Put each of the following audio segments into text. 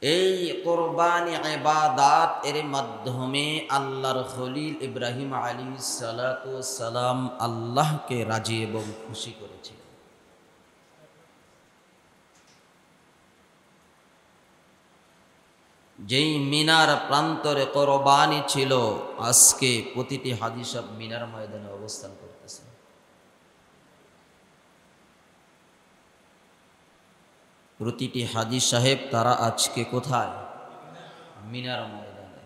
এই কোরবানি ইবাদাত এর মাধ্যমে আল্লাহর খলিল ইব্রাহিম আলাইহিস সালাতু ওয়াস সালাম আল্লাহকে রাজি এবং খুশি করেছিলেন। যেই মিনার প্রান্তরে কোরবানি ছিল, আজকে প্রতিটি হাজী সাহেব মিনার ময়দানে অবস্থান করতেছে। প্রতিটি হাজী সাহেব তারা আজকে কোথায়? মিনার ময়দানে।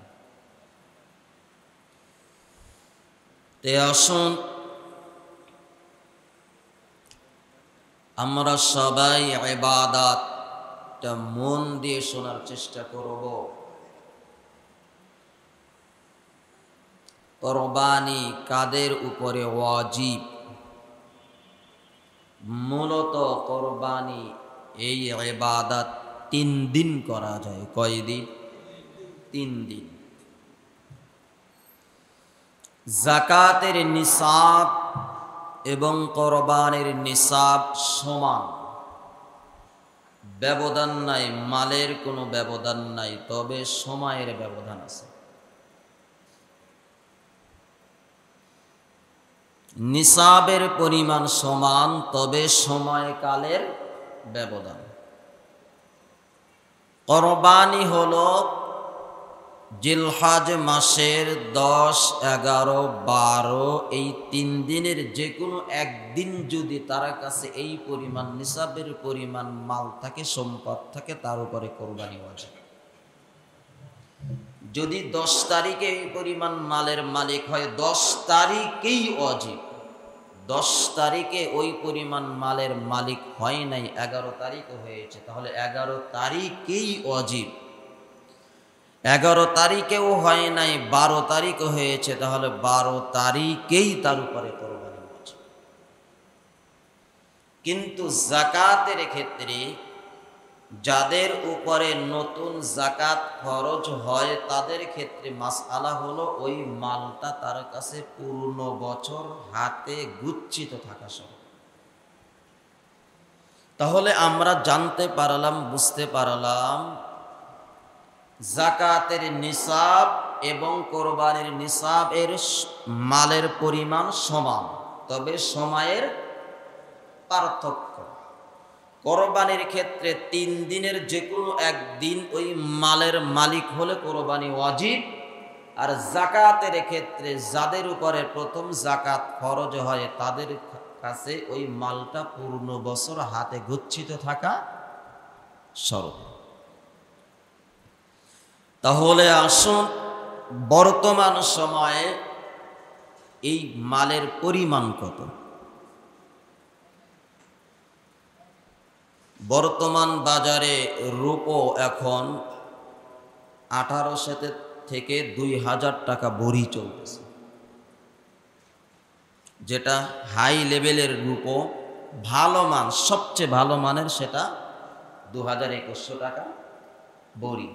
তে আসুন আমরা সবাই ইবাদতটা মন দিয়ে শোনার চেষ্টা করব। কোরবানি কাদের উপরে ওয়াজিব? মূলত কোরবানি এই ইবাদত 3 দিন করা যায়। কয় দিন? 3 দিন। যাকাতের নিসাব এবং কোরবানির নিসাব সমান, ব্যবধান নাই, মালের কোনো ব্যবধান নাই, তবে সময়ের ব্যবধান আছে। নিসাবের পরিমাণ সমান, তবে সময়কালের ব্যবধান। কোরবানি হলো জিলহজ মাসের 10, 11, 12 এই 3 দিনের যে কোনো একদিন যদি তার কাছে এই পরিমাণ নিসাবের পরিমাণ মাল থাকে, সম্পদ থাকে, তার উপরে কোরবানি ওয়াজিব। যদি 10 তারিখে এই পরিমাণ মালের মালিক হয়, 10 তারিখেই ওয়াজিব। 10 তারিখে ওই পরিমাণ মালের মালিক হয় নাই, 11 তারিখও হয়েছে, তাহলে 11 তারিখেই ওয়াজিব। 11 তারিখেও হয় নাই, 12 তারিখও হয়েছে, তাহলে 12 তারিখেই তার উপরে কোরবানি ওয়াজিব। কিন্তু যাকাতের ক্ষেত্রে যাদের উপরে নতুন যাকাত খরচ হয়, তাদের ক্ষেত্রে মাসআলা হলো ওই মালটা তার কাছে পুরনো বছর হাতে গুচ্ছিত থাকা সহ। তাহলে আমরা জানতে পারলাম, বুঝতে পারলাম, যাকাতের নিসাব এবং কোরবানির নিসাবের মালের পরিমাণ সমান, তবে সময়ের পার্থক্য। কোরবানির ক্ষেত্রে 3 দিনের যে কোনো একদিন ওই মালের মালিক হলে কোরবানি ওয়াজিব। আর যাকাতের ক্ষেত্রে যাদের উপরে প্রথম যাকাত খরচ হয়, তাদের কাছে ওই মালটা পুরনো বছর হাতে গচ্ছিত থাকা শর্ত। তাহলে আসুন বর্তমান সময়ে এই মালের পরিমাণ কত? বর্তমান বাজারে রূপো এখন 1800 থেকে 2000 টাকা বড়ি চলতেছে। যেটা হাই লেভেলের রূপো, ভালো মান, সবচেয়ে ভালো মানের, সেটা 2100 টাকা বড়ি।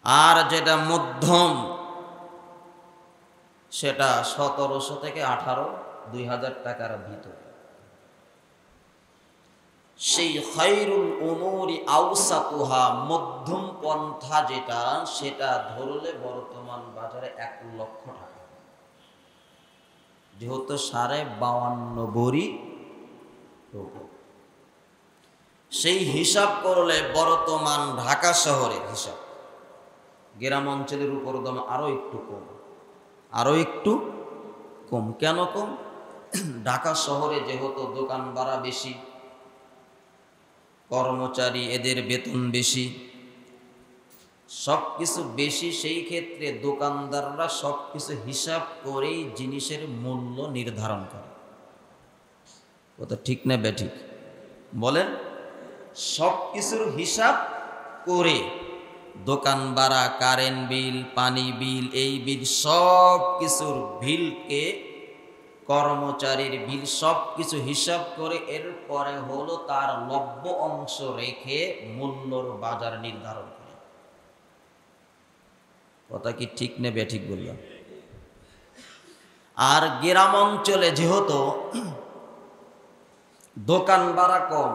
আর যেটা মধ্যম, সেটা 1700 থেকে 2000 টাকার ভিতরে। সেই খায়রুল উমুরি আওসাতুহা, মধ্যম পন্থা যেটা, সেটা ধরলে বর্তমান বাজারে 1 লক্ষ টাকা। যেহেতু 52.5 বড়ি রূপো, সেই হিসাব করলে বর্তমান ঢাকা শহরের হিসাব, গ্রাম অঞ্চলের উপর দাম আরো একটু কম। আরো একটু কম। কেন কম? ঢাকা শহরে যেহেতু দোকান ভাড়া বেশি, কর্মচারী এদের বেতন বেশি, সবকিছু বেশি, সেই ক্ষেত্রে দোকানদাররা সবকিছু হিসাব করেই জিনিসের মূল্য নির্ধারণ করে। কথা ঠিক না বেঠিক বলেন? সবকিছুর হিসাব করে দোকান ভাড়া, কারেন্ট বিল, পানি বিল, এই বিল, সব কিছুর বিলকে, কর্মচারীর বিল, সব কিছু হিসাব করে এরপরে হলো তার লভ্য অংশ রেখে মূল্যর বাজার নির্ধারণ করে। কথা কি ঠিক না বেঠিক বললাম? আর গ্রাম অঞ্চলে যেহেতু দোকান ভাড়া কম,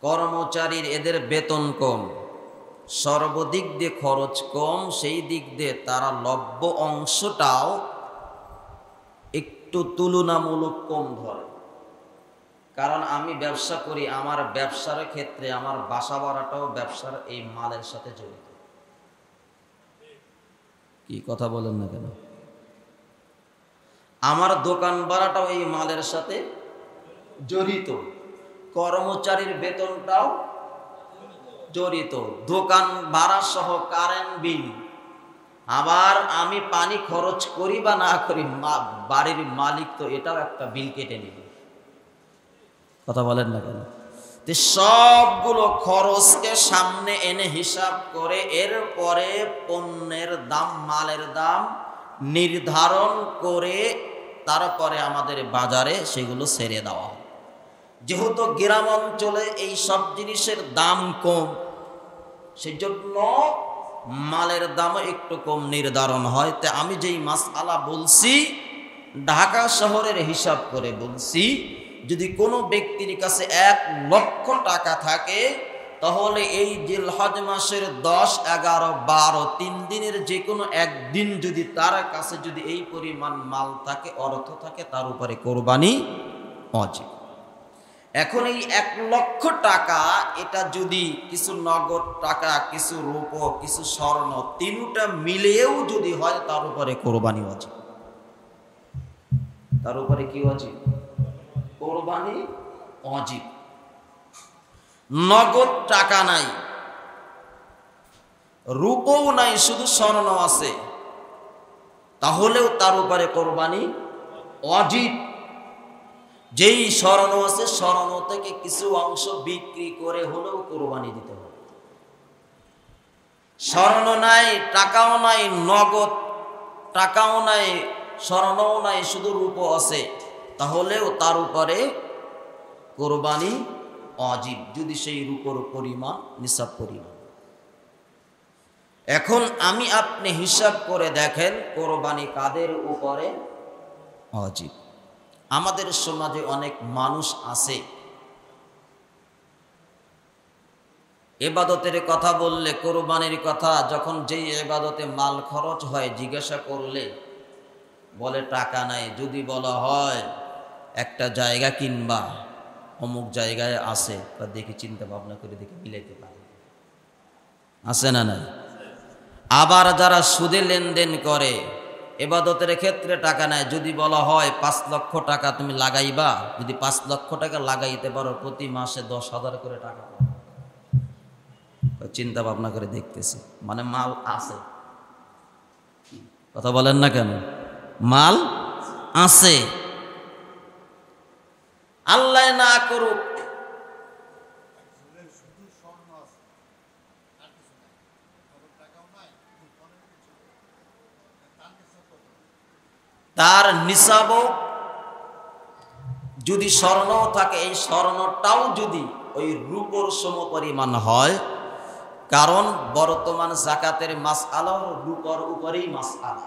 কর্মচারীর এদের বেতন কম, সর্বদিক দিয়ে খরচ কম, সেই দিক দিয়ে তারা লভ্য অংশটাও একটু তুলনামূলক কম ধরে। কারণ আমি ব্যবসা করি, আমার ব্যবসার ক্ষেত্রে আমার বাসা ভাড়াটাও ব্যবসার এই মালের সাথে জড়িত। কি কথা বলেন না কেন? আমার দোকান ভাড়াটাও এই মালের সাথে জড়িত, কর্মচারীর বেতনটাও জড়িত, দোকান ভাড়া সহ কারেন্ট বিল। আবার আমি পানি খরচ করি বা না করি, বাড়ির মালিক তো এটাও একটা বিল কেটে নেবে। কথা বলেন না কেন? সবগুলো খরচকে সামনে এনে হিসাব করে এরপরে পণ্যের দাম, মালের দাম নির্ধারণ করে তারপরে আমাদের বাজারে সেগুলো ছেড়ে দেওয়া। যেহেতু গ্রাম অঞ্চলে এই সব জিনিসের দাম কম, সেজন্য মালের দামও একটু কম নির্ধারণ হয়। তা আমি যেই মাসআলা বলছি ঢাকা শহরের হিসাব করে বলছি, যদি কোনো ব্যক্তির কাছে 1 লক্ষ টাকা থাকে তাহলে এই জিলহজ মাসের 10, 11, 12 3 দিনের যে কোনো একদিন যদি তার কাছে যদি এই পরিমাণ মাল থাকে, অর্থ থাকে, তার উপরে কোরবানি ওয়াজিব। এখন এই 1 লক্ষ টাকা, এটা যদি কিছু নগদ টাকা, কিছু রূপো, কিছু স্বর্ণ, তিনটা মিলিয়েও যদি হয়, তার উপরে কোরবানি ওয়াজিব। তার উপরে কি ওয়াজিব? কোরবানি ওয়াজিব। নগদ টাকা নাই, রূপও নাই, শুধু স্বর্ণ আছে, তাহলেও তার উপরে কোরবানি ওয়াজিব। যেই স্বর্ণ আছে, স্বর্ণ থেকে কিছু অংশ বিক্রি করে হলেও কোরবানি দিতে হবে। স্বর্ণ নাই, টাকাও নাই, নগদ টাকাও নাই, স্বর্ণও নাই, শুধু রূপও আছে, তাহলেও তার উপরে কোরবানি ওয়াজিব, যদি সেই রূপর পরিমাণ নিসাব পরিমাণ। এখন আমি আপনি হিসাব করে দেখেন কোরবানি কাদের উপরে ওয়াজিব। আমাদের সমাজে অনেক মানুষ আছে, ইবাদতের কথা বললে, কোরবানির কথা যখন যেই ইবাদতে মাল খরচ হয় জিজ্ঞাসা করলে বলে টাকা নাই। যদি বলা হয় একটা জায়গা কিনবা, অমুক জায়গায় আছে, তা দেখি চিন্তা ভাবনা করে দেখি মিলাইতে পারে, আছে না নাই? আবার যারা সুদে লেনদেন করে, ইবাদতের ক্ষেত্রে টাকা নেয়, যদি বলা হয় 5 লক্ষ টাকা তুমি লাগাইবা, যদি 5 লক্ষ টাকা লাগাইতে পারো, প্রতি মাসে 10,000 করে টাকা পাবে। চিন্তা ভাবনা করে দেখতেছি, মানে মাল আছে। কথা বলেন না কেন? মাল আছে। আল্লাহ না করুক তার নিসাব যদি স্বর্ণ থাকে, এই স্বর্ণটাও যদি ওই রূপর সমপরিমাণ হয়, কারণ বর্তমান যাকাতের মাসআলা রূপর উপরেই মাসআলা।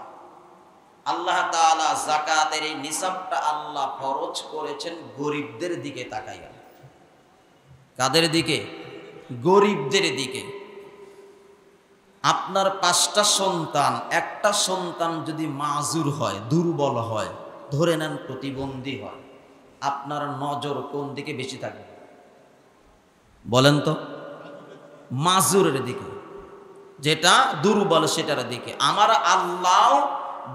আল্লাহ তাআলা যাকাতের এই নিসাবটা আল্লাহ ফরজ করেছেন গরিবদের দিকে তাকাইয়া। কাদের দিকে? গরিবদের দিকে। আপনার 5টা সন্তান, একটা সন্তান যদি মাজুর হয়, দুর্বল হয়, ধরে নেন প্রতিবন্ধী হয়, আপনার নজর কোন দিকে বেশি থাকবে বলেন তো? মাজুরের দিকে, যেটা দুর্বল সেটার দিকে। আমার আল্লাহ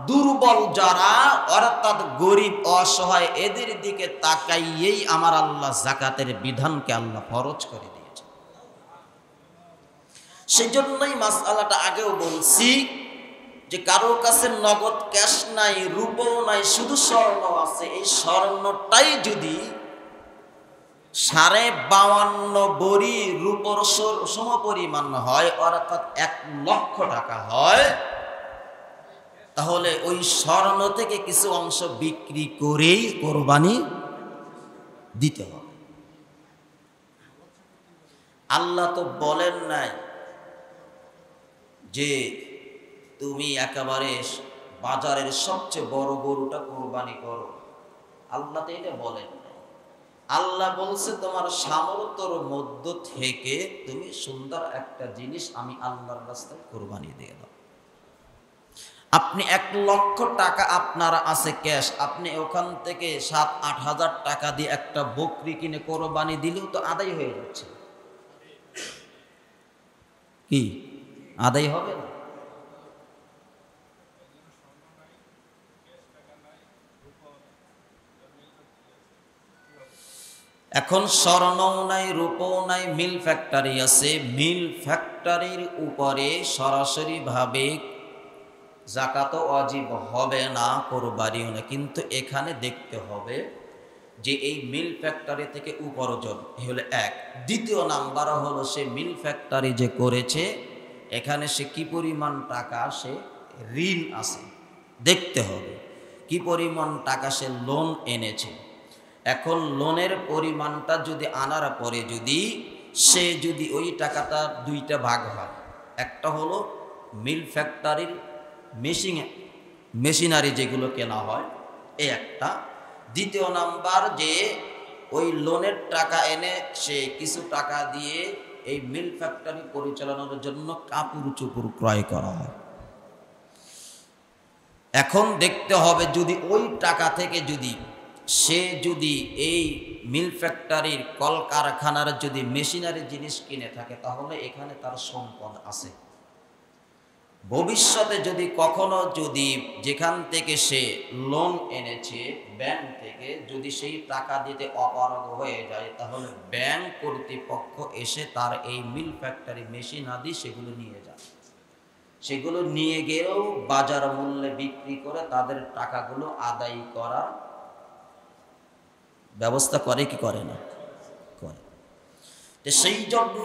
দুর্বল যারা, অর্থাৎ গরিব অসহায়, এদের দিকে তাকাইয়েই আমার আল্লাহ যাকাতের বিধানকে আল্লাহ ফরজ করে দিয়েছে। সেই জন্যই মাসআলাটা আগেও বলছি যে কারোর কাছে নগদ ক্যাশ নাই, রূপও নাই, শুধু স্বর্ণ আছে, এই স্বর্ণটাই যদি 52.5 ভরি রূপর সমপরিমাণ হয়, অর্থাৎ 1 লক্ষ টাকা হয়, তাহলে ওই স্বর্ণ থেকে কিছু অংশ বিক্রি করেই কোরবানি দিতে হবে। আল্লাহ তো বলেন নাই যে তুমি একেবারে বাজারের সবচেয়ে বড় গরুটা কোরবানি করো, আল্লাহ তো এটা বলেন নাই। আল্লাহ বলছে তোমার সামর্থ্যর মধ্য থেকে তুমি সুন্দর একটা জিনিস আমি আল্লাহর রাস্তায় কোরবানি দিয়ে দাও। আপনি 1,00,000 টাকা আপনার আছে ক্যাশ, আপনি ওখান থেকে 7-8 হাজার টাকা দিয়ে একটা বকরি কিনে কোরবানি দিলেও তো আদায় হয়ে যাচ্ছে। কি আদায় হবে না? এখন স্বর্ণও নাই, রূপও নাই, মিল ফ্যাক্টরি আছে। মিল ফ্যাক্টরির উপরে সরাসরি ভাবে যাকাতও ওয়াজিব হবে না, কোরবানিও না। কিন্তু এখানে দেখতে হবে যে এই মিল ফ্যাক্টরি থেকে উপার্জন হলো এক। দ্বিতীয় নাম্বার হলো সে মিল ফ্যাক্টরি যে করেছে এখানে সে কি পরিমাণ টাকা সে ঋণ আছে দেখতে হবে, কি পরিমাণ টাকা সে লোন এনেছে। এখন লোনের পরিমাণটা যদি আনার পরে যদি ওই টাকাটা দুইটা ভাগ হয়, একটা হলো মিল ফ্যাক্টরির মেশিনারি যেগুলো কেনা হয় এই একটা, দ্বিতীয় নাম্বার যে ওই লোনের টাকা এনে সে কিছু টাকা দিয়ে এই মিল ফ্যাক্টরি পরিচালনার জন্য কাপড় চোপড় ক্রয় করা হয়। এখন দেখতে হবে যদি ওই টাকা থেকে সে এই মিল ফ্যাক্টরির কলকারখানার মেশিনারি জিনিস কিনে থাকে তাহলে এখানে তার সম্পদ আছে। ভবিষ্যতে কখনো যেখান থেকে সে লোন এনেছে ব্যাংক থেকে সেই টাকা দিতে অপারগ হয়ে যায় তাহলে ব্যাংক কর্তৃপক্ষ এসে তার এই মিল ফ্যাক্টরি মেশিন আদি সেগুলো নিয়ে যায়। সেগুলো নিয়ে গিয়েও বাজার মূল্যে বিক্রি করে তাদের টাকাগুলো আদায় করার ব্যবস্থা করে কি করে না? করে। সেই জন্য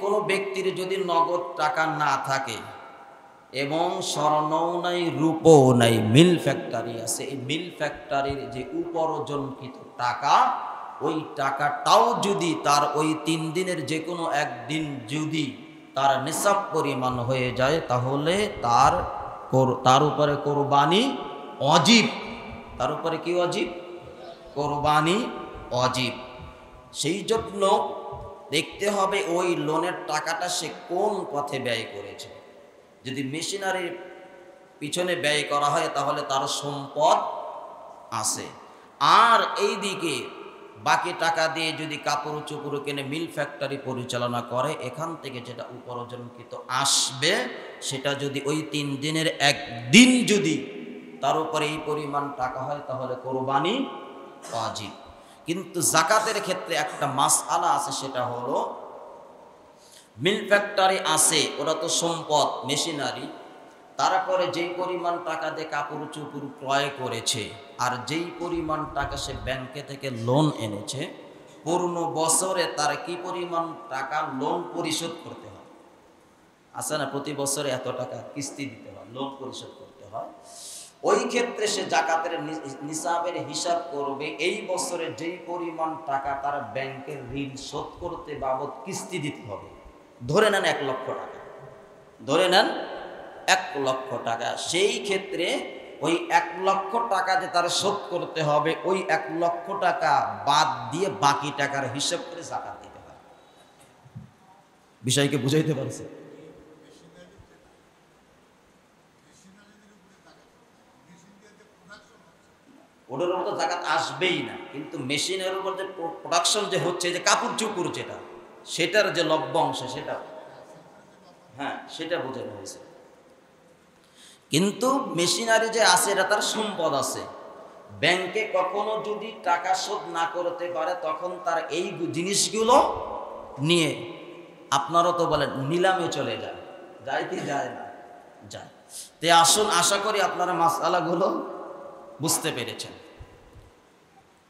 কোনো ব্যক্তির নগদ টাকা না থাকে এবং স্বর্ণও নাই, রূপও নাই, মিল ফ্যাক্টরি আছে, এই মিল ফ্যাক্টরির যে উপার্জনকৃত টাকা ওই টাকাটাও তার ওই 3 দিনের যে কোনো একদিন তার নিসাব পরিমাণ হয়ে যায় তাহলে তার উপরে কোরবানি ওয়াজিব। তার উপরে কি ওয়াজিব? কোরবানি ওয়াজিব। সেই জন্য দেখতে হবে ওই লোনের টাকাটা সে কোন পথে ব্যয় করেছে। যদি মেশিনারির পিছনে ব্যয় করা হয় তাহলে তার সম্পদ আছে। আর এই দিকে বাকি টাকা দিয়ে কাপড় চোপড় কিনে মিল ফ্যাক্টরি পরিচালনা করে এখান থেকে যেটা উপার্জনকৃত আসবে সেটা ওই 3 দিনের একদিন তার উপরে এই পরিমাণ টাকা হয় তাহলে কোরবানি ওয়াজিব। কিন্তু যাকাতের ক্ষেত্রে একটা মাসআলা আছে, সেটা হলো মিল ফ্যাক্টরি আছে, ওরা তো সম্পদ মেশিনারি, তারপরে যেই পরিমাণ টাকা দিয়ে কাপড় চোপড় ক্রয় করেছে আর যেই পরিমাণ টাকা সে ব্যাংকে থেকে লোন এনেছে পূর্ণ বছরে তার কি পরিমাণ টাকা লোন পরিশোধ করতে হয়। আছে না, প্রতি বছরে এত টাকা কিস্তি দিতে হয়, লোন পরিশোধ করতে হয়। ওই ক্ষেত্রে সে যাকাতের নিসাবের হিসাব করবে এই বছরে যেই পরিমাণ টাকা তার ব্যাংকের ঋণ শোধ করতে বাবদ কিস্তি দিতে হবে। ধরে নেন 1 লক্ষ টাকা, ধরে নেন 1 লক্ষ টাকা। সেই ক্ষেত্রে ওই 1 লক্ষ টাকা যে তার শোধ করতে হবে ওই 1 লক্ষ টাকা বাদ দিয়ে বাকি টাকার হিসাব করে যাকাত দিতে হয়। বিষয়কে বুঝাইতে পারছে? ওটার উপর তো যাকাত আসবেই না, কিন্তু মেশিনের উপর যে প্রোডাকশন যে হচ্ছে, যে কাপড় চোপড় যেটা, সেটার যে লভ্যাংশ সেটা, হ্যাঁ সেটা বোঝানো হয়েছে। কিন্তু মেশিনারি যে আছে এটা তার সম্পদ আছে। ব্যাংকে কখনো টাকা শোধ না করতে পারে তখন তার এই জিনিসগুলো নিয়ে আপনারা তো বলেন নিলামে চলে যায়, যায় কি যায় না? যায়। তে আসুন, আশা করি আপনারা মাসআলাগুলো বুঝতে পেরেছেন।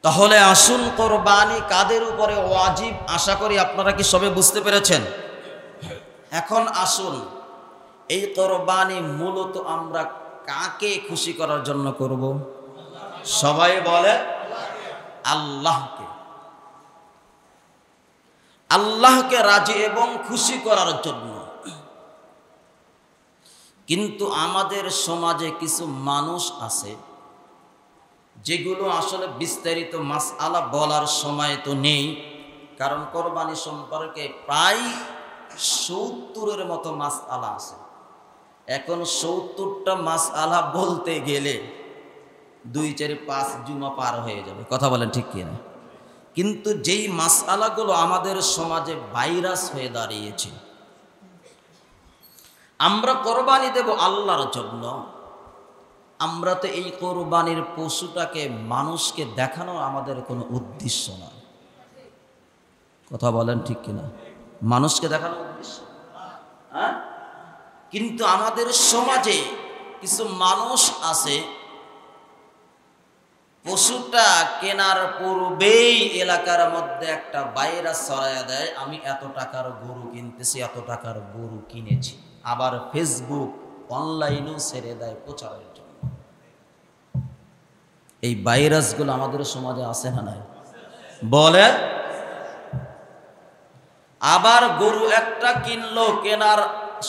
তাহলে আসুন, কোরবানি কাদের উপরে ওয়াজিব, আশা করি আপনারা কি সবে বুঝতে পেরেছেন। এখন আসুন, এই কোরবানি মূলত আমরা কাকে খুশি করার জন্য করব? সবাই বলে আল্লাহকে। আল্লাহকে রাজি এবং খুশি করার জন্য। কিন্তু আমাদের সমাজে কিছু মানুষ আছে যেগুলো আসলে বিস্তারিত মাসআলা বলার সময় তো নেই, কারণ কোরবানি সম্পর্কে প্রায় ৭০-এর মতো মাসআলা আছে। এখন ৭০টা মাসআলা বলতে গেলে ২, ৪, ৫ জুমা পার হয়ে যাবে। কথা বলেন ঠিক কিনা? কিন্তু যেই মাসআলাগুলো আমাদের সমাজে ভাইরাস হয়ে দাঁড়িয়েছে, আমরা কোরবানি দেব আল্লাহর জন্য, আমরা তো এই কোরবানির পশুটাকে মানুষকে দেখানো আমাদের কোনো উদ্দেশ্য না। কথা বলেন ঠিক কিনা? মানুষকে দেখানো উদ্দেশ্য, হ্যাঁ? কিন্তু আমাদের সমাজে কিছু মানুষ আছে, পশুটা কেনার পূর্বেই এলাকার মধ্যে একটা ভাইরাস ছড়ায়া দেয়, আমি এত টাকার গরু কিনতেছি, এত টাকার গরু কিনেছি। আবার ফেসবুক অনলাইনেও ছেড়ে দেয় প্রচারের জন্য। এই ভাইরাসগুলো আমাদের সমাজে আছে না নাই? বলে। আবার গরু একটা কিনলো, কেনার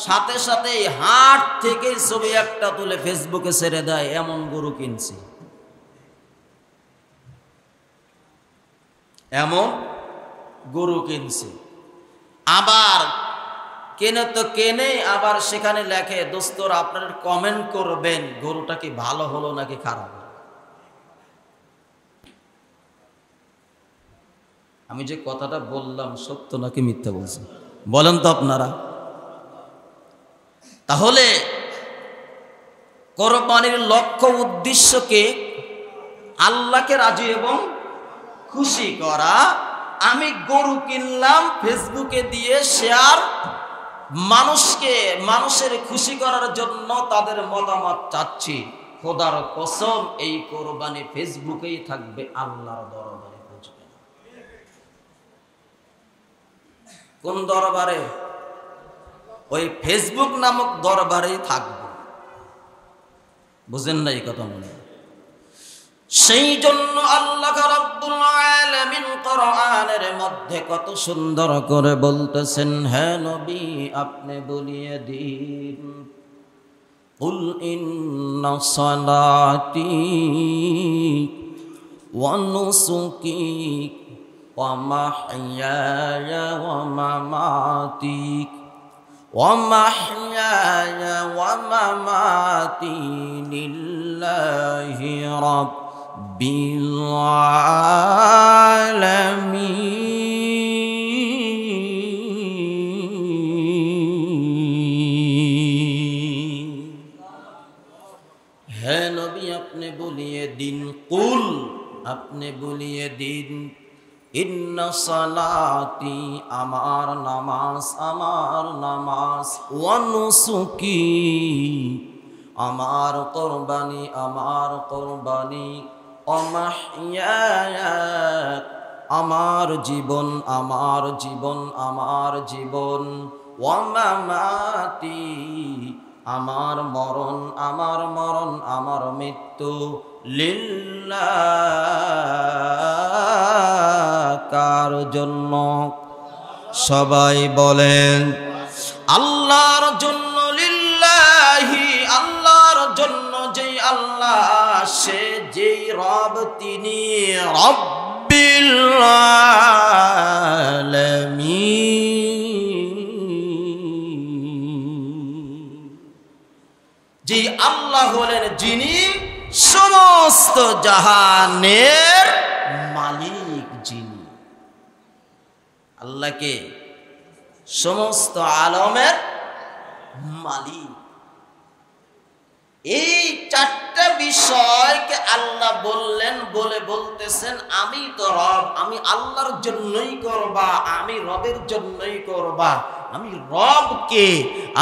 সাথে সাথে হাট থেকে ছবি একটা তুলে ফেসবুকে ছেড়ে দেয়, এমন গরু কিনছি, এমন গরু কিনছি। আবার কেনে তো কেনে, আবার সেখানে লেখে, দোস্তর আপনারা কমেন্ট করবেন গরুটা কি ভালো হলো নাকি খারাপ। আমি যে কথাটা বললাম সত্য নাকি মিথ্যা বলছি বলেন তো আপনারা? তাহলে কোরবানির লক্ষ্য উদ্দেশ্যকে আল্লাহকে রাজি এবং খুশি করা। আমি গরু কিনলাম, ফেসবুকে দিয়ে শেয়ার, মানুষের খুশি করার জন্য তাদের মতামত চাচ্ছি। খোদার কসম, এই কোরবানি ফেসবুকেই থাকবে, আল্লাহর দরবারে পৌঁছবে না। কোন দরবারে? ওই ফেসবুক নামক দরবারেই থাকবে। বুঝেন না এই কথা? মনে সেই জন্য আল্লাহ রাব্বুল আলামিন কোরআনের মধ্যে কত সুন্দর করে বলতেছেন, হে নবী আপনি বলিয়ে দিন, কুল ইন্না সালাতি ওয়া নুসুকি ওয়া মাহইয়ায়া ওয়া মামাতি ওয়া মাহইয়ায়া ওয়া মামাতি লিল্লাহি রাব্বিল আলামিন। হে নবী আপনি বলিয়ে দিন, কুল আপনি বলিয়ে দিন, ইন্না সালাতি আমার নামাজ, আমার নামাজ, ওয়া নুসুকি আমার কোরবানি, আমার কোরবানি, ওয়া মাহইয়ায়া আমার জীবন, আমার জীবন, আমার জীবন, ওয়া মামাতি আমার মরণ, আমার মরণ, আমার মৃত্যু, লিল্লাহ কার জন্য? সবাই বলেন আল্লাহর জন্য। লিল্লাহি আল্লাহর জন্য, যেই আল্লাহ, সে যেই রব, তিনি রব্বিল আলামিন। যেই আল্লাহ হলেন যিনি সমস্ত জাহানের মালিক, যিনি আল্লাহকে সমস্ত আলমের মালিক। এই চারটা বিষয়কে আল্লাহ বললেন, বলতেছেন আমি তো রব, আমি আল্লাহর জন্যই করবা, আমি রবের জন্যই করবা। আমি রবকে,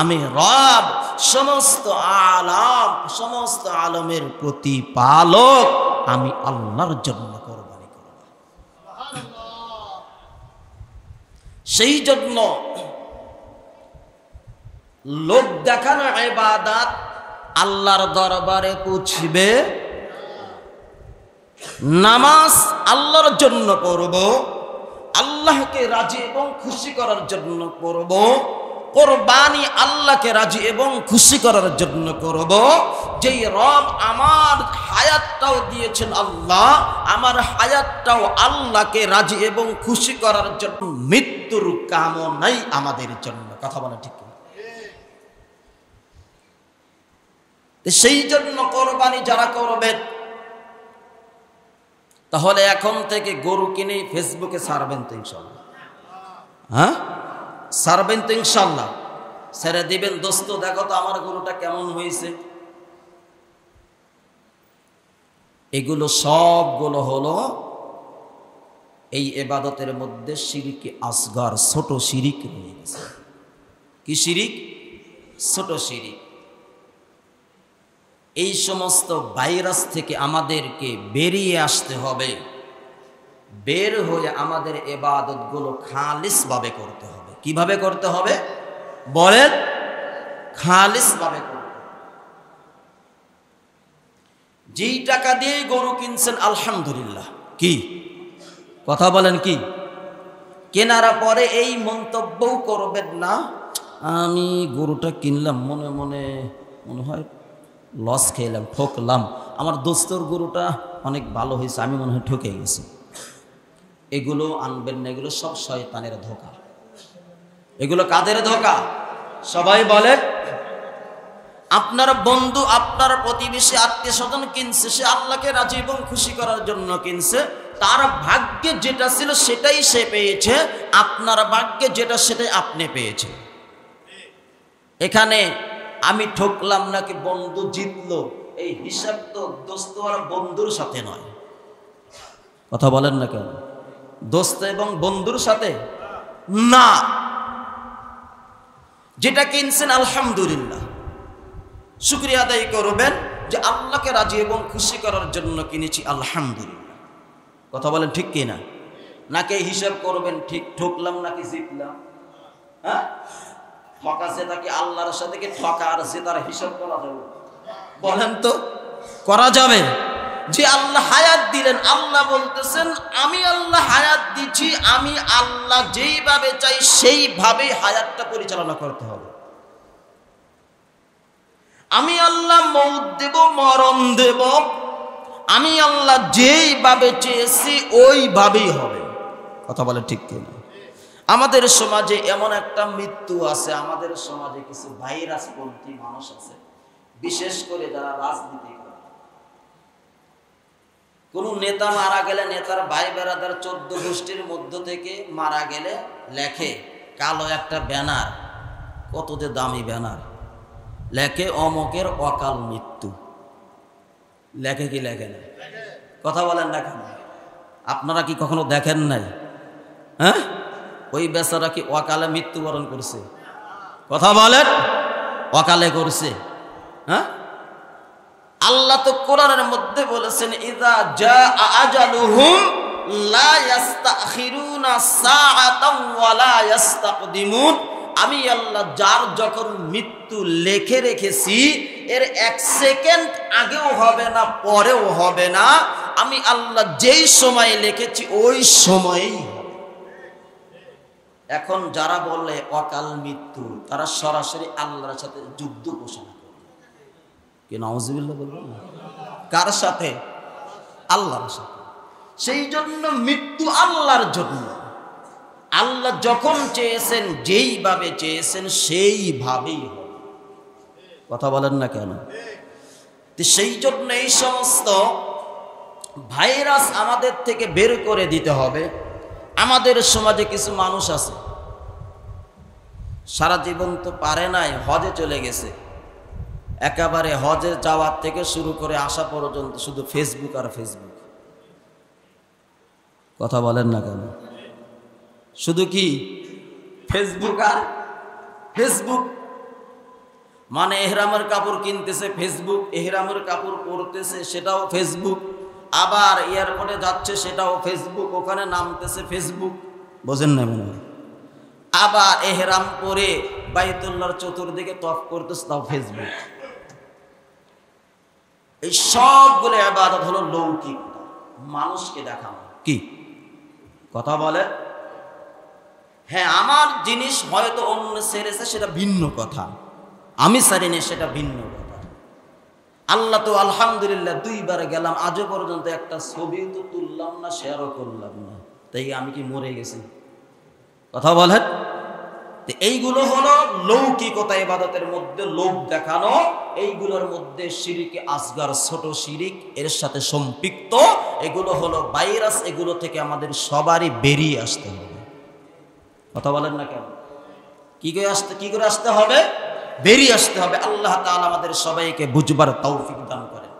আমি রব, সমস্ত আলম, সমস্ত আলমের প্রতিপালক, আমি আল্লাহর জন্য কোরবানি করব। সেই জন্য লোক দেখানো ইবাদত আল্লাহর দরবারে পৌঁছবে। নামাজ আল্লাহর জন্য পড়ব, আল্লাহকে রাজি এবং খুশি করার জন্য পড়ব। কোরবানি আল্লাহকে রাজি এবং খুশি করার জন্য করব, যেই রব আমার হায়াতটাও দিয়েছেন আল্লাহ, আমার হায়াতটাও আল্লাহকে রাজি এবং খুশি করার জন্য, মৃত্যুর কামনাই আমাদের জন্য। কথা বলা ঠিক না? সেই জন্য কোরবানি যারা করবেন, তাহলে এখন থেকে গরু কিনে ফেসবুকে ছাড়বেন তো ইনশাল্লাহ? হ্যাঁ, ছাড়বেন তো ইনশাল্লাহ? ছেড়ে দিবেন, দোস্ত দেখো তো আমার গরুটা কেমন হয়েছে। এগুলো সবগুলো হলো এই ইবাদতের মধ্যে শিরকে আসগর, ছোট শিরিক রয়ে গেছে। কি শিরিক? ছোট শিরিক। এই সমস্ত ভাইরাস থেকে আমাদেরকে বেরিয়ে আসতে হবে। বের হয়ে আমাদের ইবাদতগুলো খালিসভাবে করতে হবে। কিভাবে করতে হবে বলেন? খালিসভাবে করতে হবে। যেই টাকা দিয়ে গরু কিনছেন আলহামদুলিল্লাহ, কি কথা বলেন, কি কেনার পরে এই মন্তব্যও করবেন না, আমি গরুটা কিনলাম মনে মনে মনে হয় লস খেলাম, ঠকলাম, আমার দোস্তর গরুটা অনেক ভালো হয়েছে, আমি মনে হয় ঠকে গেছি। এগুলো আনবেন না, এগুলো সব শয়তানের ধোঁকা। এগুলো কাদের ধোঁকা? সবাই বলে। আপনার বন্ধু, আপনার প্রতিবেশী, আত্মীয় স্বজন কিনছে, সে আল্লাহকে রাজি এবং খুশি করার জন্য কিনছে। তার ভাগ্যে যেটা ছিল সেটাই সে পেয়েছে, আপনার ভাগ্যে যেটা সেটাই আপনি পেয়েছেন। এখানে আমি ঠকলাম নাকি বন্ধু জিতলো, এই হিসাব তো দোস্ত আর বন্ধুর সাথে নয়। কথা বলেন না কেন? দোস্ত এবং বন্ধুর সাথে না। যেটা কিনছেন আলহামদুলিল্লাহ শুকরিয়া আদায় করবেন যে আল্লাহকে রাজি এবং খুশি করার জন্য কিনেছি, আলহামদুলিল্লাহ। কথা বলেন ঠিক কিনা? নাকি হিসাব করবেন ঠিক ঠকলাম নাকি জিতলাম? হ্যাঁ, ঠকা জেতা কি আল্লাহর সাথে কি ঠকা আর জেতার হিসাব করা যাবে? বলেন তো, করা যাবে? যে আল্লাহ হায়াত দিলেন, আল্লাহ বলতেছেন আমি আল্লাহ হায়াত দিচ্ছি, আমি আল্লাহ যেইভাবে চাই সেইভাবেই হায়াতটা পরিচালনা করতে হবে। আমি আল্লাহ মউত দেব, মরণ দেব, আমি আল্লাহ যেইভাবে চেয়েছি ওইভাবেই হবে। কথা বলে ঠিক কিনা? আমাদের সমাজে এমন একটা মৃত্যু আছে, আমাদের সমাজে কিছু ভাইরাসপন্থী মানুষ আছে, বিশেষ করে যারা রাজনীতি করে। কোন নেতা মারা গেলে, নেতার ভাই বেড়াদার 14 গোষ্ঠীর মধ্য থেকে মারা গেলে লেখে কালো একটা ব্যানার, কত যে দামি ব্যানার, লেখে অমকের অকাল মৃত্যু। লেখে কি লেখে না? কথা বলেন না কেন? আপনারা কি কখনো দেখেন নাই? হ্যাঁ, ওই বেচারা কি অকালে মৃত্যুবরণ করছে? কথা বলেন, অকালে করছে? হ্যাঁ, আল্লাহ তো কোরআনের মধ্যে বলেছেন ইযা জাআ আজালুহুম লা ইস্তাখিরুনা সাআতান ওয়া লা ইস্তাকদিমুন। আমি আল্লাহ যার যখন মৃত্যু লিখে রেখেছি এর 1 সেকেন্ড আগেও হবে না, পরেও হবে না। আমি আল্লাহ যেই সময় লিখেছি ওই সময়ই হবে। এখন যারা বলে অকাল মৃত্যু, তারা সরাসরি আল্লাহর সাথে যুদ্ধ ঘোষণা করে। কি নাউজুবিল্লাহ বলবেন না? কার সাথে? আল্লাহর সাথে। সেই জন্য মৃত্যু আল্লাহর জন্য। আল্লাহ যখন চেয়েছেন, যেইভাবে চেয়েছেন সেইভাবেই হবে। কথা বলেন না কেন? সেই জন্য এই সমস্ত ভাইরাস আমাদের থেকে বের করে দিতে হবে। আমাদের সমাজে কিছু মানুষ আছে সারা জীবন তো পারে নাই, হজে চলে গেছে, একেবারে হজে যাওয়ার থেকে শুরু করে আসা পর্যন্ত শুধু ফেসবুক আর ফেসবুক। কথা বলেন না কেন? শুধু কি ফেসবুক আর ফেসবুক। মানে এহরামের কাপড় কিনতেছে ফেসবুক, এহরামের কাপড় পরতেছে সেটাও ফেসবুক, আবার এয়ারপোর্টে যাচ্ছে সেটাও ফেসবুক, ওখানে নামতেছে ফেসবুক। বোঝেন না মনে হয়? আবার এহরাম পরে বাইতুল্লাহর চতুর্দিকে তফ করতেছে, তাও ফেসবুক। এই সবগুলো ইবাদত হলো লৌকিক, মানুষকে দেখানো। কি কথা বলে? হ্যাঁ, আমার জিনিস হয়তো অন্য সেরেছে, সেটা ভিন্ন কথা, আমি সারিনি, সেটা ভিন্ন কথা। আল্লাহ তো আলহামদুলিল্লাহ 2 বার গেলাম, আজও পর্যন্ত একটা ছবি তো তুললাম না, শেয়ারও করলাম না, তাই আমি কি মরে গেছি? কথা বলেন। এইগুলো হলো লৌকিকতা, ইবাদতের মধ্যে লোভ দেখানো, এইগুলোর মধ্যে শিরকে আসগার, ছোট শিরিক এর সাথে সম্পৃক্ত। এগুলো হলো ভাইরাস, এগুলো থেকে আমাদের সবারই বেরিয়ে আসতে হবে। কথা বলেন না কেন? কি করে আসতে হবে? বেরিয়ে আসতে হবে। আল্লাহ তাআলা আমাদের সবাইকে বুঝবার তৌফিক দান করেন।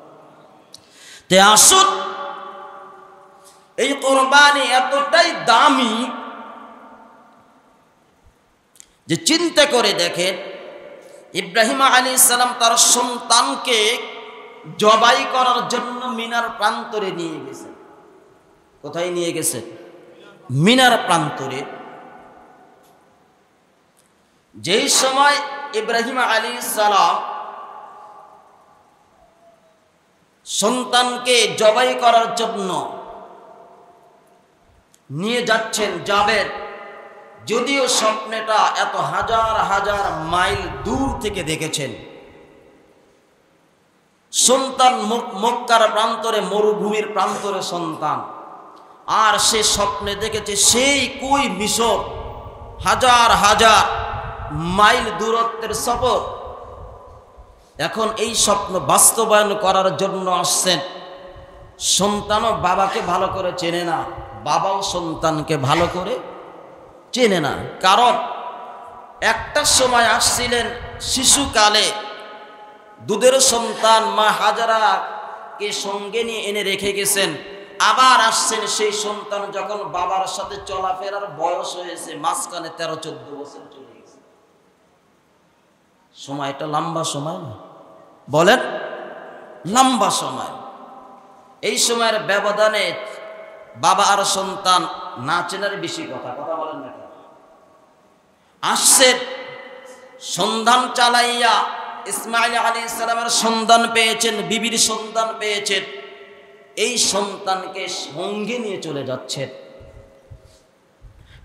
তে আসুন, এই কোরবানি এতটাই দামি যে চিন্তা করে দেখেন, ইব্রাহিম আলাইহিস সালাম তার সন্তানকে জবাই করার জন্য মিনার প্রান্তরে নিয়ে গেছেন। কোথায় নিয়ে গেছেন? মিনার প্রান্তরে। যেই সময় ইব্রাহিম আলাইহিস সালাম সন্তানকে জবাই করার জন্য নিয়ে যাচ্ছেন, যাবেন, যদিও স্বপ্নেটা এত হাজার হাজার মাইল দূর থেকে দেখেছেন, সন্তান মক্কার প্রান্তরে, মরুভূমির প্রান্তরে সন্তান, আর সে স্বপ্নে দেখেছে সেই কই মিশর, হাজার হাজার মাইল দূরত্বের সফর। এখন এই স্বপ্ন বাস্তবায়ন করার জন্য আসছেন। সন্তানও বাবাকে ভালো করে চেনে না, বাবাও সন্তানকে ভালো করে চেনে না। কারণ একটা সময় আসছিলেন শিশুকালে, দুধের সন্তান মা হাজারাকে সঙ্গে নিয়ে এনে রেখে গেছেন। আবার আসছেন সেই সন্তান যখন বাবার সাথে চলাফেরার বয়স হয়েছে, মাঝখানে 13-14 বছর চলে গেছে। সময়টা লম্বা সময় না? বলেন, লম্বা সময়। এই সময়ের ব্যবধানে বাবা আর সন্তান না চেনার বেশি কথা। কথা বলেন না? আসছে, সন্ধান চালাইয়া ইসমাঈল আলাইহিস সালামের সন্ধান পেয়েছেন, বিবির সন্ধান পেয়েছেন। এই সন্তানকে সঙ্গে নিয়ে চলে যাচ্ছেন।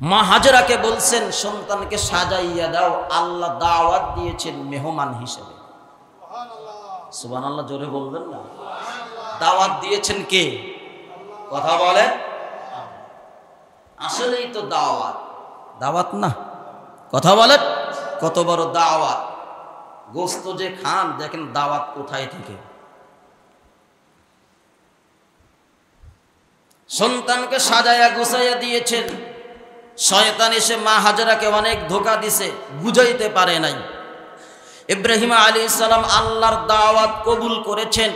মা হাজরাকে বলছেন সন্তানকে সাজাইয়া দাও, আল্লাহ দাওয়াত দিয়েছেন মেহমান হিসেবে। সুবহানাল্লাহ, জোরে বলবেন না? দাওয়াত দিয়েছেন কে? কথা বলে। আসলেই তো দাওয়াত, দাওয়াত না? কথা বলেন, কত বড় দাওয়াত। গোস্ত যে খান, দেখেন দাওয়াত কোথায় থেকে। সন্তানকে সাজায়া গুছাইয়া দিয়েছেন। শয়তান এসে মা হাজরাকে অনেক ধোঁকা দিছে, বুঝাইতে পারে নাই। ইব্রাহিম আলাইহিস সালাম আল্লাহর দাওয়াত কবুল করেছেন।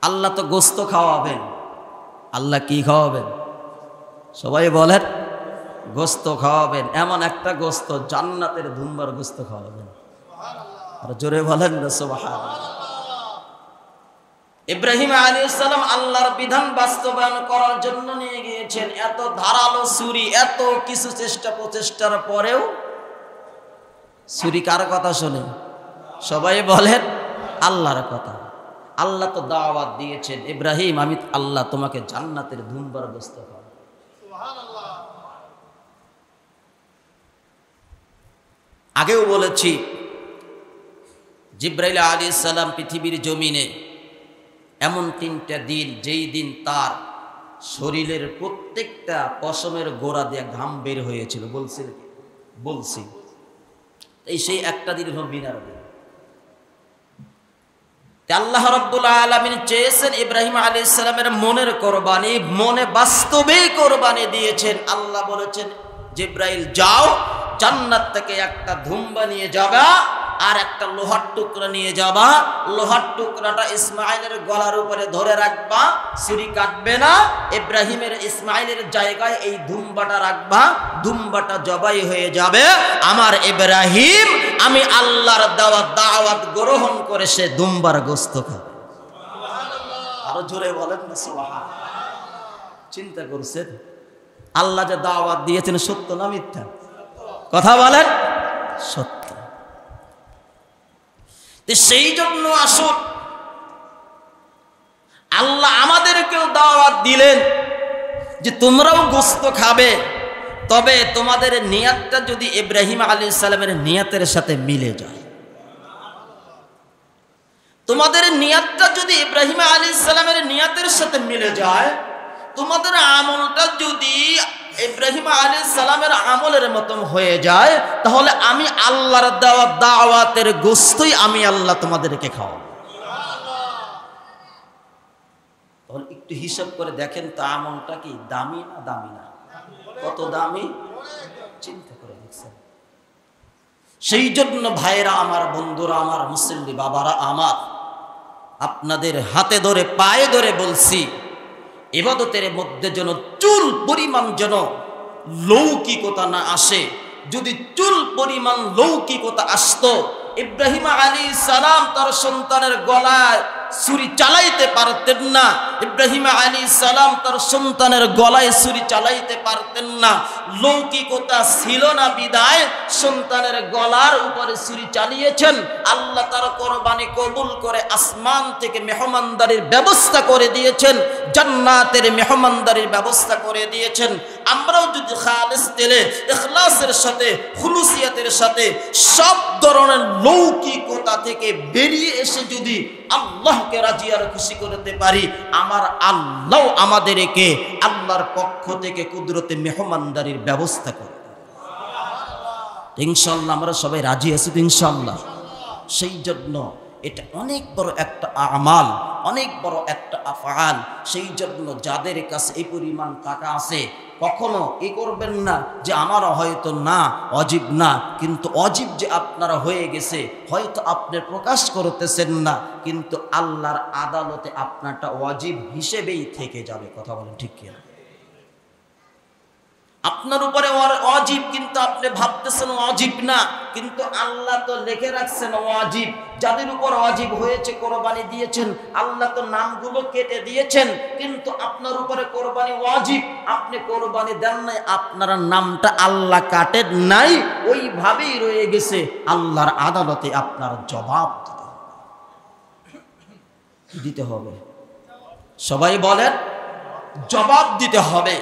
আল্লাহ তো গোস্ত খাওয়াবেন। আল্লাহ কি খাওয়াবেন? সবাই বলেন, গোস্ত খাওয়াবেন। এমন একটা গোস্ত, জান্নাতের দুম্বার গোস্ত খাওয়াবেন। আর জোরে বলেন না সুবহানাল্লাহ। ইব্রাহিম আলাইহিস সালাম আল্লাহর বিধান বাস্তবায়ন করার জন্য নিয়ে গিয়েছেন। এত ধারালো ছুরি, এত কিছু চেষ্টা প্রচেষ্টার পরেও ছুরি কার কথা শোনে? সবাই বলেন আল্লাহর কথা। আল্লাহ তো দাওয়াত দিয়েছেন, ইব্রাহিম আমি আল্লাহ তোমাকে জান্নাতের দুম্বার গোস্ত খাওয়াবো। সুবহানাল্লাহ। আগেও বলেছি, জিবরাইল আলাইহিস সালাম পৃথিবীর জমিনে এমন 3টা দিন, যেই দিন তার শরীরের প্রত্যেকটা পশমের গোড়া দিয়ে ঘাম বের হয়েছিল। বলছি এই সেই একটা দিন হল মিনার দিন। আল্লাহ রাব্বুল আলামিন চেয়েছেন ইব্রাহিম আলাইহিস সালামের মনের কোরবানি, মনে বাস্তবে কোরবানি দিয়েছেন। আল্লাহ বলেছেন জিবরাইল যাও, জান্নাত থেকে একটা ধুম্বা নিয়ে যাবা, আর একটা লোহার টুকরা নিয়ে যাবা। লোহার টুকরাটা ইসমাইলের গলার উপরে ধরে রাখবা, ছুরি কাটবে না। ইসমাইলের জায়গায় এই ধুম্বাটা রাখবা, ধুম্বাটা জবাই হয়ে যাবে। আমার ইব্রাহিম, আমি আল্লাহর দাওয়াত গ্রহণ করে সে দুম্বার গোস্ত খাবে। আরো জোরে বলেন না সুবহানাল্লাহ। চিন্তা করছেন আল্লাহ যে দাওয়াত দিয়েছেন সত্য না মিথ্যা? কথা বলেন, সত্য। সেই জন্য আসুন, আল্লাহ আমাদেরকেও দাওয়াত দিলেন যে তোমরাও গোস্ত খাবে, তবে তোমাদের নিয়াতটা যদি ইব্রাহিম আলাইহিস সালামের নিয়াতের সাথে মিলে যায়, তোমাদের নিয়াতটা যদি ইব্রাহিম আলাইহিস সালামের নিয়াতের সাথে মিলে যায়, তোমাদের আমলটা যদি ইব্রাহিম আলাইহিস সালামের আমলের মতন হয়ে যায়, তাহলে আমি আল্লাহর দেওয়া দাওয়াতের গোশতই আমি আল্লাহ তোমাদেরকে খাওয়াবো। তাহলে একটু হিসাব করে দেখেন তো আমলটা কি দামি না দামি না? কত দামি চিন্তা করে দেখছেন? সেই জন্য ভাইরা আমার, বন্ধুরা আমার, মুসল্লি বাবারা আমার, আপনাদের হাতে ধরে পায়ে ধরে বলছি, ইবাদতের মধ্যে যেন চুল পরিমাণ যেন লৌকিকতা না আসে। যদি চুল পরিমাণ লৌকিকতা আসতো, ইব্রাহিম আলাইহিস সালাম তার সন্তানের গলায় ছুরি চালাইতে পারতেন না। ইব্রাহিম আলাইহিস সালাম তার সন্তানের গলায় ছুরি চালাইতে পারতেন না। লৌকিকতা ছিল না বিদায় সন্তানের গলার উপরে ছুরি চালিয়েছেন। আল্লাহ তার কোরবানি কবুল করে আসমান থেকে মেহমানদারির ব্যবস্থা করে দিয়েছেন, জান্নাতের মেহমানদারির ব্যবস্থা করে দিয়েছেন। আমরাও যদি খালিস দিলে, ইখলাসের সাথে, খুলুসিয়াতের সাথে, সব ধরনের লৌকিকতা থেকে বেরিয়ে এসে যদি আল্লাহকে রাজি আর খুশি করতে পারি, আমার আল্লাহ আমাদেরকে আল্লাহর পক্ষ থেকে কুদরতে মেহমানদারির ব্যবস্থা করে। ইনশাআল্লাহ আমরা সবাই রাজি আছি তো ইনশাআল্লাহ। সেই জন্য এটা অনেক বড় একটা আমাল, অনেক বড় একটা আফআল। সেই জন্য যাদের কাছে এই পরিমাণ টাকা আছে, কখনো এ করবেন না যে আমার হয়তো না অজিব না, কিন্তু অজিব যে আপনারা হয়ে গেছে, হয়তো আপনি প্রকাশ করতেছেন না, কিন্তু আল্লাহর আদালতে আপনারটা অজিব হিসেবেই থেকে যাবে। কথা বলেন ঠিক কিনা? আপনার উপরে অজিব, কিন্তু আপনি ভাবতেছেন অজিব না, কিন্তু আল্লাহ তো লিখে রাখছেন অজিব। যাদের উপর অজিব হয়েছে কোরবানি দিয়েছেন, আল্লাহ তো নামগুলো কেটে দিয়েছেন, কিন্তু আপনার উপরে কোরবানি অজিব, আপনি কোরবানি দেন নাই, আপনার নামটা আল্লাহ কাটেন নাই, ওইভাবেই রয়ে গেছে। আল্লাহর আদালতে আপনার জবাব দিতে হবে। সবাই বলেন জবাব দিতে হবে।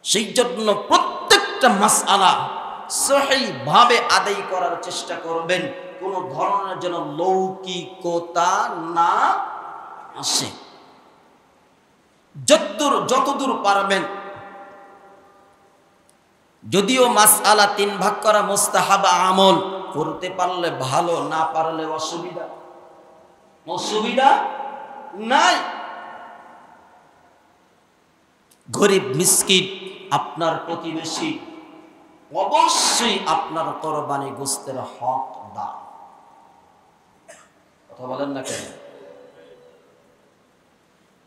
সেই জন্য প্রত্যেকটা মাসআলা সহিভাবে আদায় করার চেষ্টা করবেন, কোন ধরনের যেন লৌকিকতা না আসে। যতদূর পারবেন, যদিও মাসআলা 3 ভাগ করা মুস্তাহাব আমল, করতে পারলে ভালো, না পারলে অসুবিধা নাই। গরিব মিসকিন, আপনার প্রতিবেশী, অবশ্যই আপনার কোরবানি গোশতের হক দান। কথা বলেন না কেন?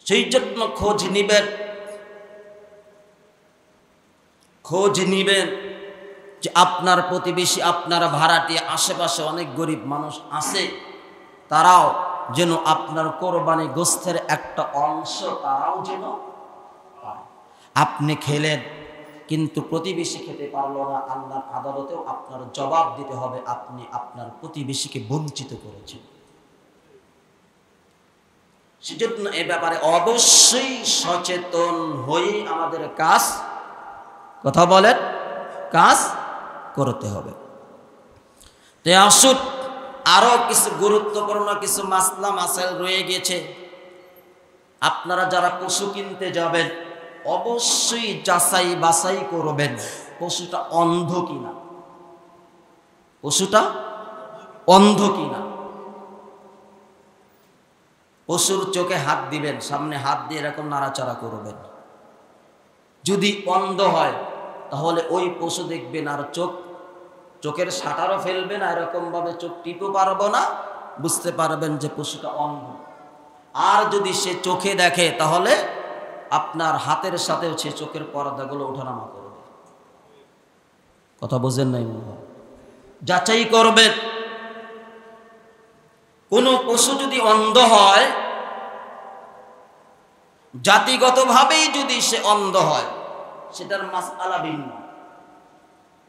সেই জন্য খোঁজ নিবেন যে আপনার প্রতিবেশী, আপনার ভাড়াটিয়া, আশেপাশে অনেক গরিব মানুষ আছে, তারাও যেন আপনার কোরবানি গোশতের একটা অংশ তারাও যেন পায়। আপনি খেলেন কিন্তু প্রতিবেশী খেতে পারলো না, আল্লাহর আদালতেও আপনার জবাব দিতে হবে, আপনি আপনার প্রতিবেশীকে বঞ্চিত করেছেন। সেজন্য এ ব্যাপারে অবশ্যই সচেতন হয়ে আমাদের কাজ, কথা বলেন, কাজ করতে হবে। তো আসুন, আরো কিছু গুরুত্বপূর্ণ কিছু মাসলা মাসাইল রয়ে গেছে। আপনারা যারা পশু কিনতে যাবেন, অবশ্যই যাচাই বাছাই করবেন পশুটা অন্ধ কিনা, পশুটা অন্ধ কিনা। পশুর চোখে হাত দিবেন, সামনে হাত দিয়ে এরকম নাড়াচাড়া করবেন। যদি অন্ধ হয় তাহলে ওই পশু দেখবেন আর চোখের শাটারও ফেলবে না, এরকম ভাবে চোখ টিপে পারবো না, বুঝতে পারবেন যে পশুটা অন্ধ। আর যদি সে চোখে দেখে তাহলে আপনার হাতের সাথেও সে চোখের পর্দাগুলো ওঠানামা করবে। কথা বোঝেন নাই? যাচাই করবেন। কোন পশু যদি অন্ধ হয়, জাতিগতভাবেই যদি সে অন্ধ হয়, সেটার মাসআলা ভিন্ন।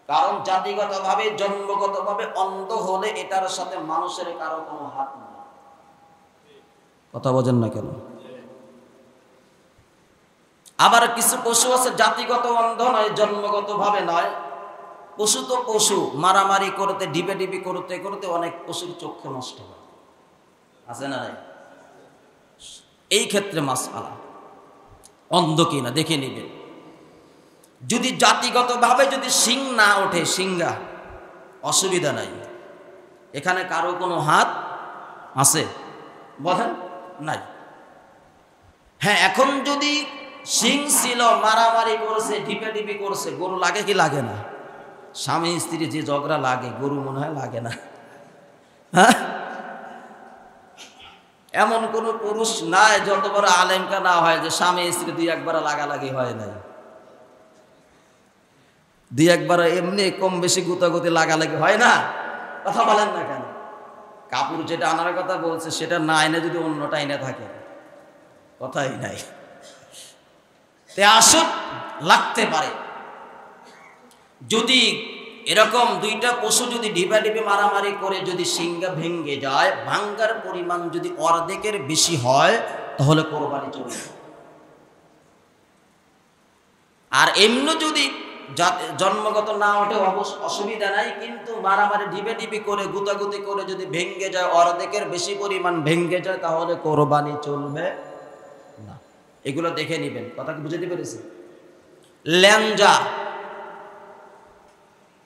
কারণ জাতিগতভাবে, জন্মগতভাবে অন্ধ হলে এটার সাথে মানুষের কারো কোনো হাত নেই। কথা বোঝেন না কেন? আবার কিছু পশু আছে জাতিগত অন্ধ নয়, জন্মগতভাবে নয়। পশু তো পশু, মারামারি করতে ডিবে ডিবি করতে করতে অনেক পশুর চক্ষু নষ্ট হয়, আছে না নাই? এই ক্ষেত্রে মাসআলা অন্ধ কিনা দেখে নেবেন। যদি জাতিগতভাবে যদি শিং না ওঠে, সিংহা, অসুবিধা নাই। এখানে কারো কোনো হাত আছে বলেন? নাই। হ্যাঁ, এখন যদি শিং ছিল, মারামারি করছে, ডিপে ডিপি করছে, গরু লাগে কি লাগে না? স্বামী স্ত্রী যে ঝগড়া লাগে, গরু মনে হয় লাগে না। হ্যাঁ, এমন কোন পুরুষ নাই যত বড় আলেমকা না হয় যে স্বামী স্ত্রী দুই একবার লাগালাগি হয় নাই। দুই একবার এমনি কম বেশি গুতাগুতি লাগালাগি হয় না? কথা বলেন না কেন? কাপড় যেটা আনার কথা বলছে সেটা না এনে যদি অন্যটা এনে থাকে, কথাই নাই। তে আসুক লাগতে পারে। যদি এরকম দুইটা পশু যদি ডিপাডিপি মারামারি করে যদি সিংহা ভেঙ্গে যায়, ভাঙ্গার পরিমাণ যদি অর্ধেকের বেশি হয়, তাহলে কোরবানি চলবে। আর এমনি যদি জন্মগত না ওঠে অসুবিধা নাই, কিন্তু মারামারি ডিপি করে গুতাগুতি করে যদি ভেঙ্গে যায়, অর্ধেকের বেশি পরিমাণ ভেঙ্গে যায়, তাহলে কোরবানি চলবে না। এগুলো দেখে নেবেন। কথা কি বুঝতে পেরেছি? ল্যাঞ্জা,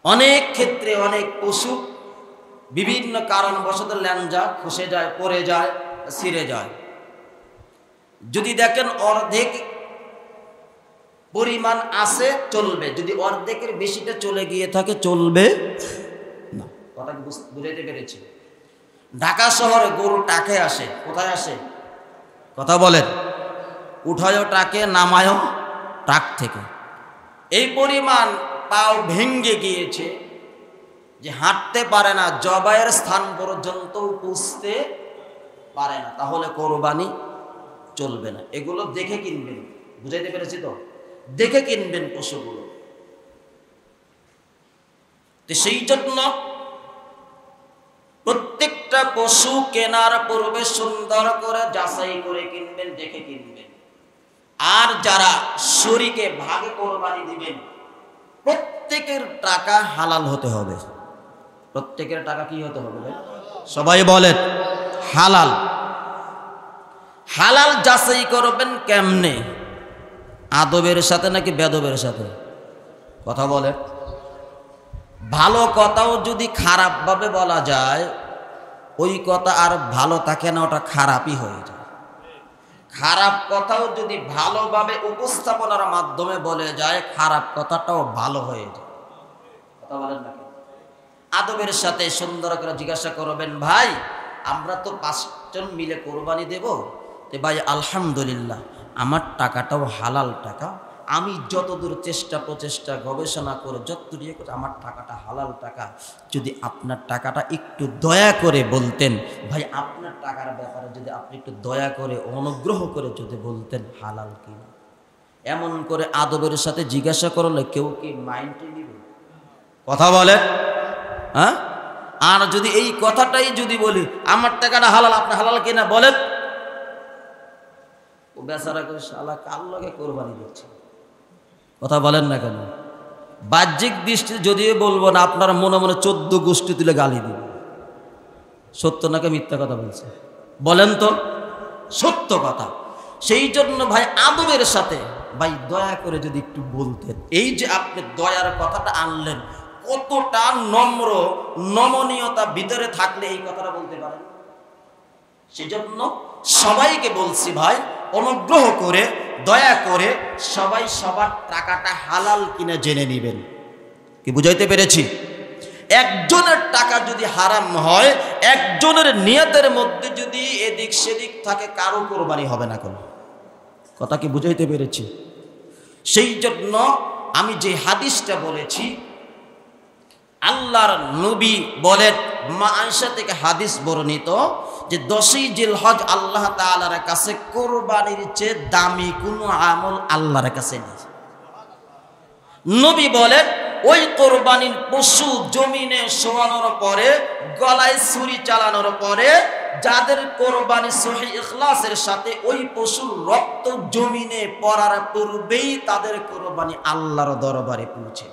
অনেক ক্ষেত্রে অনেক পশু বিভিন্ন কারণবশত ল্যাঞ্জা খসে যায়, পড়ে যায়, ছিঁড়ে যায়। যদি দেখেন অর্ধেক পরিমাণ আছে চলবে, যদি অর্ধেকের বেশিটা চলে গিয়ে থাকে চলবে না। কথা বুঝাইতে পেরেছি? ঢাকা শহরে গরু টাকে আসে, কোথায় আসে? কথা বলেন। উঠায়ও টাকে, নামায়ও টাক থেকে। এই পরিমাণ পাও ভেঙ্গে গিয়েছে যে হাঁটতে পারে না, জবাইয়ের স্থান পর্যন্ত পৌঁছতে পারে না, তাহলে কোরবানি চলবে না। এগুলো দেখে কিনবেন। বুঝাইতে পেরেছি তো? দেখে কিনবেন পশুগুলো। তো সেই জন্য প্রত্যেকটা পশু কেনার পূর্বে সুন্দর করে যাচাই করে কিনবেন, দেখে কিনবেন। আর যারা শরীকে ভাগে কোরবানি দিবেন, প্রত্যেকের টাকা হালাল হতে হবে। প্রত্যেকের টাকা কি হতে হবে? সবাই বলেন হালাল। হালাল যাচাই করবেন কেমনে? আদবের সাথে নাকি বেদবের সাথে? কথা বলে। ভালো কথাও যদি খারাপ ভাবে বলা যায়, ওই কথা আর ভালো থাকে না, ওটা খারাপই হয়ে যায়। খারাপ কথাও যদি ভালোভাবে উপস্থাপনার মাধ্যমে বলে যায়, খারাপ কথাটাও ভালো হয়ে যায়। কথা বলেন না? আদবের সাথে সুন্দর করে জিজ্ঞাসা করবেন, ভাই আমরা তো 5 জন মিলে কোরবানি দেব, তে ভাই আলহামদুলিল্লাহ আমার টাকাটাও হালাল টাকা, আমি যতদূর চেষ্টা প্রচেষ্টা গবেষণা করে যতদূর ইয়ে করে আমার টাকাটা হালাল টাকা, যদি আপনার টাকাটা একটু দয়া করে বলতেন, ভাই আপনার টাকার ব্যাপারে যদি আপনি একটু দয়া করে অনুগ্রহ করে যদি বলতেন হালাল কিনা। এমন করে আদবের সাথে জিজ্ঞাসা করলে কেউ কি মাইন্ডে নিবে? কথা বলে। হ্যাঁ, আর যদি এই কথাটাই যদি বলি আমার টাকাটা হালাল, আপনি হালাল কিনা বলেন, ও বেচারা করে শালা কার লগে কোরবানি দিচ্ছে। কথা বলেন না কেন? বাহ্যিক দৃষ্টিতে যদিও বলবো না, আপনার মনে মনে 14 গোষ্ঠী তুলে গালি দিবে। সত্য নাকি মিথ্যা কথা বলছে? বলেন তো, সত্য কথা। সেই জন্য ভাই আদবের সাথে ভাই দয়া করে যদি একটু বলতেন। এই যে আপনি দয়ার কথাটা আনলেন, কতটা নম্র নমনীয়তা ভিতরে থাকলে এই কথাটা বলতে পারেন। সেই জন্য সবাইকে বলছি ভাই অনুগ্রহ করে দয়া করে সবাই সবার টাকাটা হালাল কিনা জেনে নেবেন। কি বুঝাইতে পেরেছি? একজনের টাকা যদি হারাম হয়, একজনের নিয়তের মধ্যে যদি এদিক সেদিক থাকে, কারো কোরবানি হবে না কোনো। কথা কি বুঝাইতে পেরেছি? সেই জন্য আমি যে হাদিসটা বলেছি, আল্লাহর নবী বলেন, মা আয়েশা থেকে হাদিস বর্ণিত যে 10ই জিলহজ আল্লাহ তাআলার কাছে কোরবানির চেয়ে দামি কোনো আমল আল্লাহর কাছে নেই। নবী বলেন, ওই কোরবানির পশু জমিনে শোয়ানোর পরে, গলায় ছুরি চালানোর পরে যাদের কোরবানি সহি ইখলাসের সাথে ওই পশুর রক্ত জমিনে পড়ার পূর্বেই তাদের কোরবানি আল্লাহর দরবারে পৌঁছে।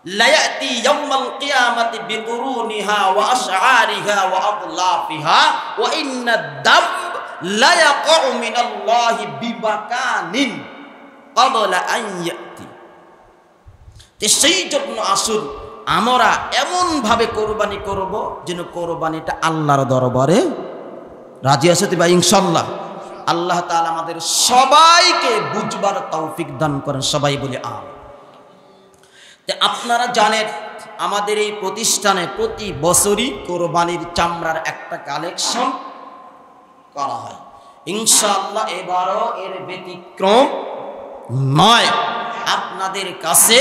লায়াতি ইয়াউমাল কিয়ামাতি বিকুরুনিহা ওয়া আশআরিহা ওয়া আদলাফিহা ওয়া ইন্নাদ দাম লা ইয়াকউ মিনাল্লাহি বিবাকানিন ক্বাবলা আন ইয়াতি। সেই জন্য আসুন আমরা এমন ভাবে কোরবানি করব যেন কোরবানিটা আল্লাহর দরবারে রাজি আছে বা ইনশাআল্লাহ। আল্লাহ তাআলা আমাদের সবাইকে বুঝবার তৌফিক দান করেন, সবাই বলি আমিন। আপনারা জানেন আমাদের এই প্রতিষ্ঠানে প্রতি বছরই কোরবানির চামড়ার একটা কালেকশন করা হয়। ইনশাআল্লাহ এবারও এর ব্যতিক্রম নয়। আপনাদের কাছে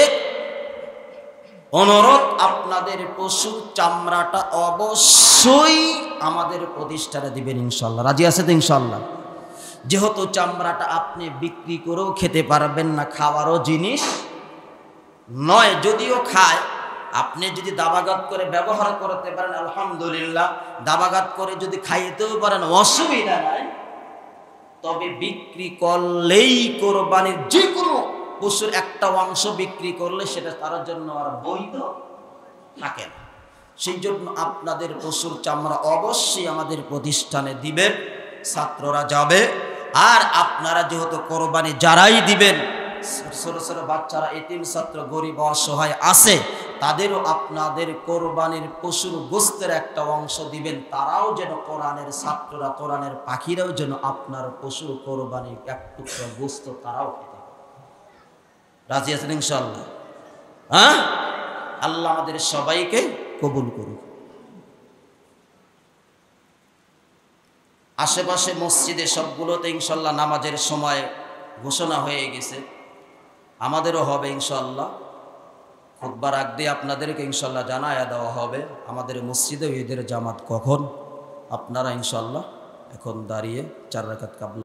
অনুরোধ, আপনাদের পশুর চামড়াটা অবশ্যই আমাদের প্রতিষ্ঠানে দিবেন ইনশাআল্লাহ। রাজি আছে তো ইনশাআল্লাহ? যেহেতু চামড়াটা আপনি বিক্রি করেও খেতে পারবেন না, খাওয়ারও জিনিস নয়। যদিও খায়, আপনি যদি দাবাগাত করে ব্যবহার করতে পারেন আলহামদুলিল্লাহ, দাবাগাত করে যদি খাইতেও পারেন অসুবিধা নাই। তবে বিক্রি করলেই কোরবানির যে কোনো পশুর একটা অংশ বিক্রি করলে সেটা তার জন্য আর বৈধ থাকে না। সেই জন্য আপনাদের পশুর চামড়া অবশ্যই আমাদের প্রতিষ্ঠানে দিবেন, ছাত্ররা যাবে। আর আপনারা যেহেতু কোরবানি যারাই দিবেন, ছোট ছোট বাচ্চারা, এতিম ছাত্র, গরিব অসহায় আছে, তাদেরও আপনাদের কোরবানির পশুর গোস্তের একটা অংশ দিবেন। তারাও যেন কোরআনের ছাত্ররা, কোরআনের পাখিরাও যেন আপনার পশুর কোরবানির এক টুকরা গোস্ত তারাও খেতে। রাজি আছেন ইনশাআল্লাহ? হ্যাঁ, আল্লাহ আমাদের সবাইকে কবুল করুক। আশেপাশে মসজিদে সবগুলোতে ইনশাআল্লাহ নামাজের সময় ঘোষণা হয়ে গেছে, আমাদেরও হবে ইনশাআল্লাহ। খুতবার আগ দিয়ে আপনাদেরকে ইনশাআল্লাহ জানায়া দেওয়া হবে আমাদের মসজিদে ঈদের জামাত কখন। আপনারা ইনশাআল্লাহ এখন দাঁড়িয়ে 4 রাকাত কাবলা